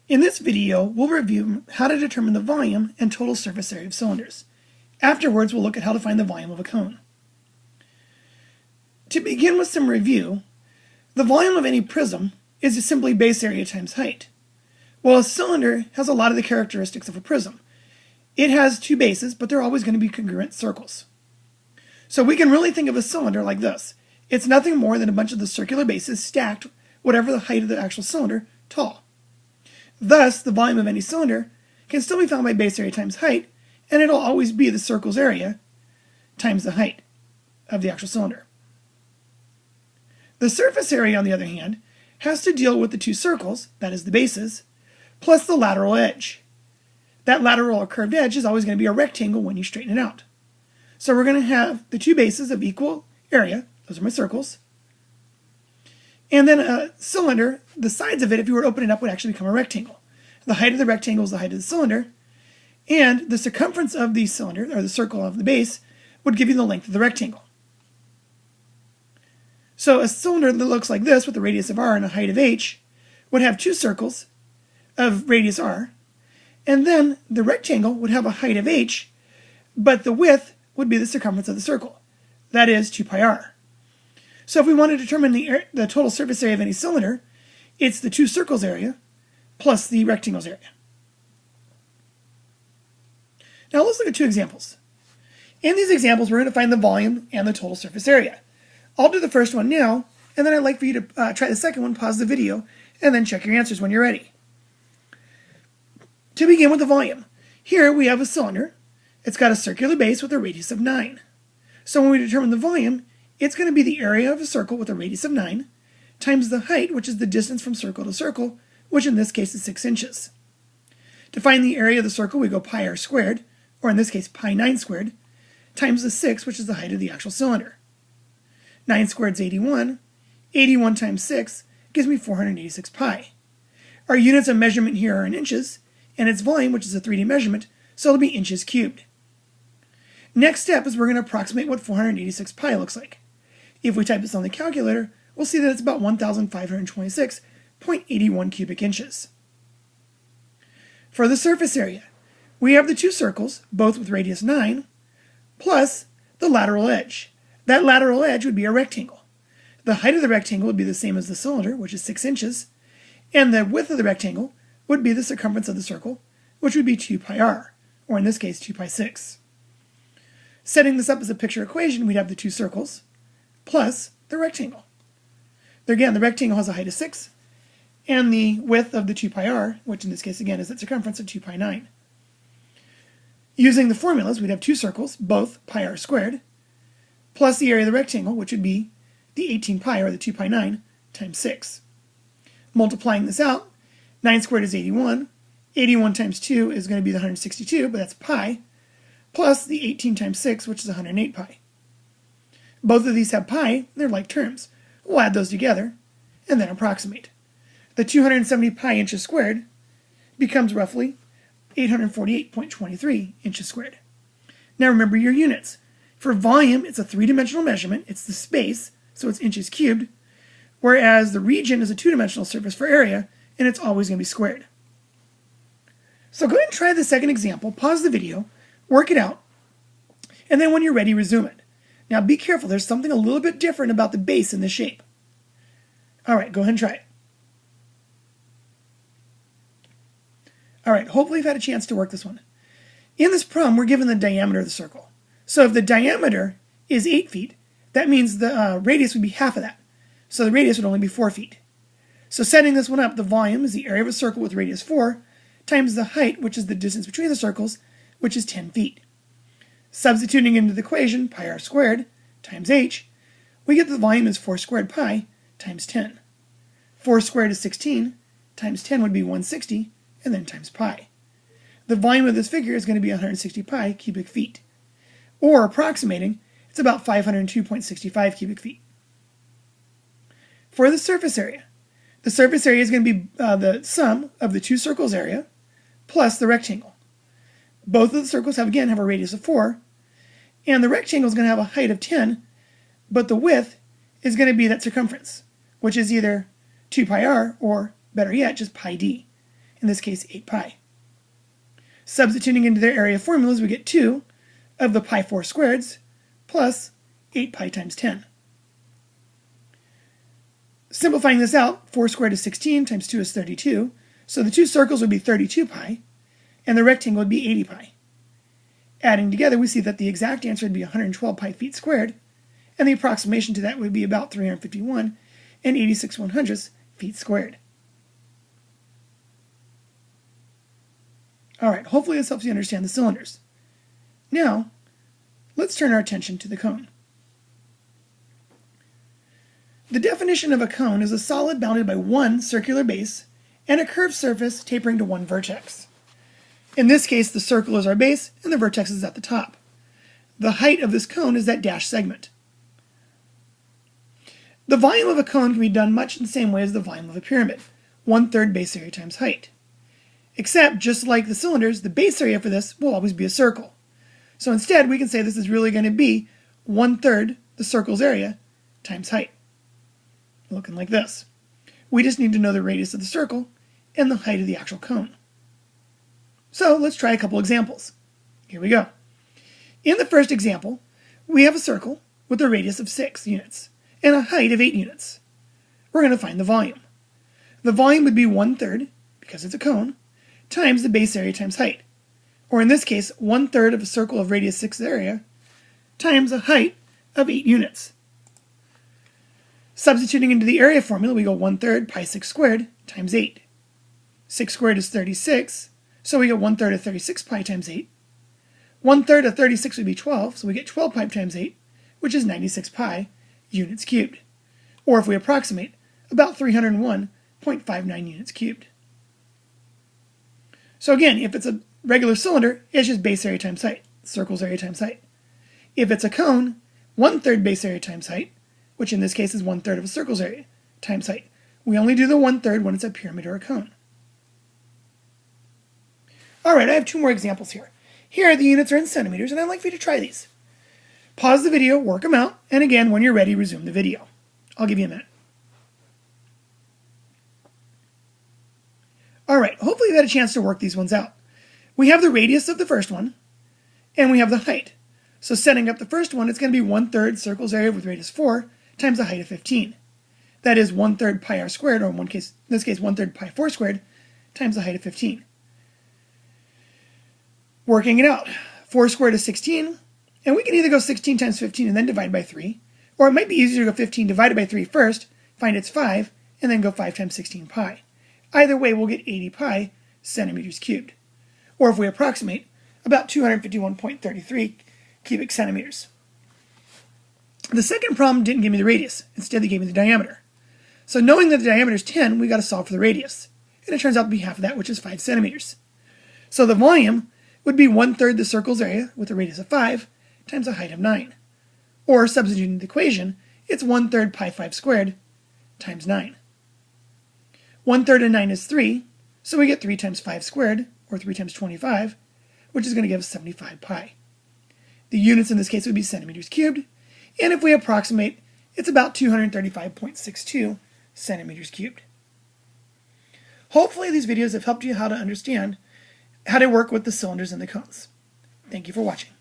In this video, we'll review how to determine the volume and total surface area of cylinders. Afterwards, we'll look at how to find the volume of a cone. To begin with some review, the volume of any prism is just simply base area times height. Well, a cylinder has a lot of the characteristics of a prism. It has two bases, but they're always going to be congruent circles. So we can really think of a cylinder like this. It's nothing more than a bunch of the circular bases stacked, whatever the height of the actual cylinder, tall. Thus, the volume of any cylinder can still be found by base area times height, and it'll always be the circle's area times the height of the actual cylinder. The surface area, on the other hand, has to deal with the two circles, that is the bases, plus the lateral edge. That lateral or curved edge is always going to be a rectangle when you straighten it out. So we're going to have the two bases of equal area, those are my circles, and then a cylinder, the sides of it, if you were to open it up, would actually become a rectangle. The height of the rectangle is the height of the cylinder, and the circumference of the cylinder, or the circle of the base, would give you the length of the rectangle. So a cylinder that looks like this, with a radius of r and a height of h, would have two circles of radius r, and then the rectangle would have a height of h, but the width would be the circumference of the circle. That is 2 pi r. So if we want to determine the total surface area of any cylinder, it's the two circles area plus the rectangles area. Now let's look at two examples. In these examples, we're going to find the volume and the total surface area. I'll do the first one now, and then I'd like for you to try the second one, pause the video, and then check your answers when you're ready. To begin with the volume, here we have a cylinder. It's got a circular base with a radius of 9. So when we determine the volume, it's going to be the area of a circle with a radius of 9 times the height, which is the distance from circle to circle, which in this case is 6 inches. To find the area of the circle, we go pi r squared, or in this case pi 9 squared, times the 6, which is the height of the actual cylinder. 9 squared is 81. 81 times 6 gives me 486 pi. Our units of measurement here are in inches, and its volume, which is a 3D measurement, so it'll be inches cubed. Next step is we're going to approximate what 486 pi looks like. If we type this on the calculator, we'll see that it's about 1,526.81 cubic inches. For the surface area, we have the two circles, both with radius 9, plus the lateral edge. That lateral edge would be a rectangle. The height of the rectangle would be the same as the cylinder, which is 6 inches, and the width of the rectangle would be the circumference of the circle, which would be 2 pi r, or in this case 2 pi 6. Setting this up as a picture equation, we'd have the two circles plus the rectangle. Again, the rectangle has a height of 6, and the width of the 2 pi r, which in this case again is the circumference of 2 pi 9. Using the formulas, we'd have two circles, both pi r squared, plus the area of the rectangle, which would be the 18 pi, or the 2 pi 9, times 6. Multiplying this out, 9 squared is 81. 81 times 2 is going to be the 162, but that's pi, plus the 18 times 6, which is 108 pi. Both of these have pi, they're like terms. We'll add those together, and then approximate. The 270 pi inches squared becomes roughly 848.23 inches squared. Now remember your units. For volume, it's a three-dimensional measurement. It's the space, so it's inches cubed, whereas the region is a two-dimensional surface for area, and it's always going to be squared. So go ahead and try the second example, pause the video, work it out, and then when you're ready, resume it. Now be careful, there's something a little bit different about the base in the shape. Alright, go ahead and try it. Alright, hopefully you've had a chance to work this one. In this problem, we're given the diameter of the circle. So if the diameter is 8 feet, that means the radius would be half of that. So the radius would only be 4 feet. So setting this one up, the volume is the area of a circle with radius 4 times the height, which is the distance between the circles, which is 10 feet. Substituting into the equation pi r squared times h, we get the volume is 4 squared pi times 10. 4 squared is 16, times 10 would be 160, and then times pi. The volume of this figure is going to be 160 pi cubic feet. Or, approximating, it's about 502.65 cubic feet. For the surface area is going to be the sum of the two circles area plus the rectangle. Both of the circles have a radius of 4, and the rectangle is going to have a height of 10, but the width is going to be that circumference, which is either 2 pi r or, better yet, just pi d. in this case 8 pi. Substituting into their area formulas, we get 2 of the pi 4 squareds plus 8 pi times 10. Simplifying this out, 4 squared is 16 times 2 is 32, so the two circles would be 32 pi, and the rectangle would be 80 pi. Adding together, we see that the exact answer would be 112 pi feet squared, and the approximation to that would be about 351 and 86/100ths feet squared. Alright, hopefully this helps you understand the cylinders. Now, let's turn our attention to the cone. The definition of a cone is a solid bounded by one circular base and a curved surface tapering to one vertex. In this case, the circle is our base and the vertex is at the top. The height of this cone is that dashed segment. The volume of a cone can be done much in the same way as the volume of a pyramid, 1/3 base area times height. Except, just like the cylinders, the base area for this will always be a circle. So instead, we can say this is really going to be 1/3 the circle's area times height. Looking like this. We just need to know the radius of the circle and the height of the actual cone. So let's try a couple examples. Here we go. In the first example, we have a circle with a radius of 6 units and a height of 8 units. We're going to find the volume. The volume would be 1/3, because it's a cone, times the base area times height. Or in this case, 1/3 of a circle of radius 6 area times a height of 8 units. Substituting into the area formula, we go 1/3 pi 6 squared times 8. 6 squared is 36, so we get 1/3 of 36 pi times 8. 1/3 of 36 would be 12, so we get 12 pi times 8, which is 96 pi units cubed. Or if we approximate, about 301.59 units cubed. So again, if it's a regular cylinder, it's just base area times height, circle's area times height. If it's a cone, 1/3 base area times height, which in this case is 1/3 of a circle's area times height. We only do the 1/3 when it's a pyramid or a cone. Alright, I have 2 more examples here. Here the units are in centimeters, and I'd like for you to try these. Pause the video, work them out, and again, when you're ready, resume the video. I'll give you a minute. Alright, hopefully you've had a chance to work these ones out. We have the radius of the first one, and we have the height. So setting up the first one, it's going to be 1/3 circle's area with radius 4 times the height of 15. That is 1/3 pi r squared, or in this case 1/3 pi 4 squared, times the height of 15. Working it out, 4 squared is 16, and we can either go 16 times 15 and then divide by 3, or it might be easier to go 15 divided by 3 first, find its 5, and then go 5 times 16 pi. Either way, we'll get 80 pi centimeters cubed. Or if we approximate, about 251.33 cubic centimeters. The second problem didn't give me the radius. Instead, they gave me the diameter. So knowing that the diameter is 10, we got to solve for the radius. And it turns out to be half of that, which is 5 centimeters. So the volume would be 1/3 the circle's area with a radius of 5 times a height of 9. Or, substituting the equation, it's 1/3 pi 5 squared times 9. 1/3 of 9 is 3, so we get 3 times 5 squared, or 3 times 25, which is going to give us 75 pi. The units in this case would be centimeters cubed, and if we approximate, it's about 235.62 centimeters cubed. Hopefully these videos have helped you how to understand how to work with the cylinders and the cones. Thank you for watching.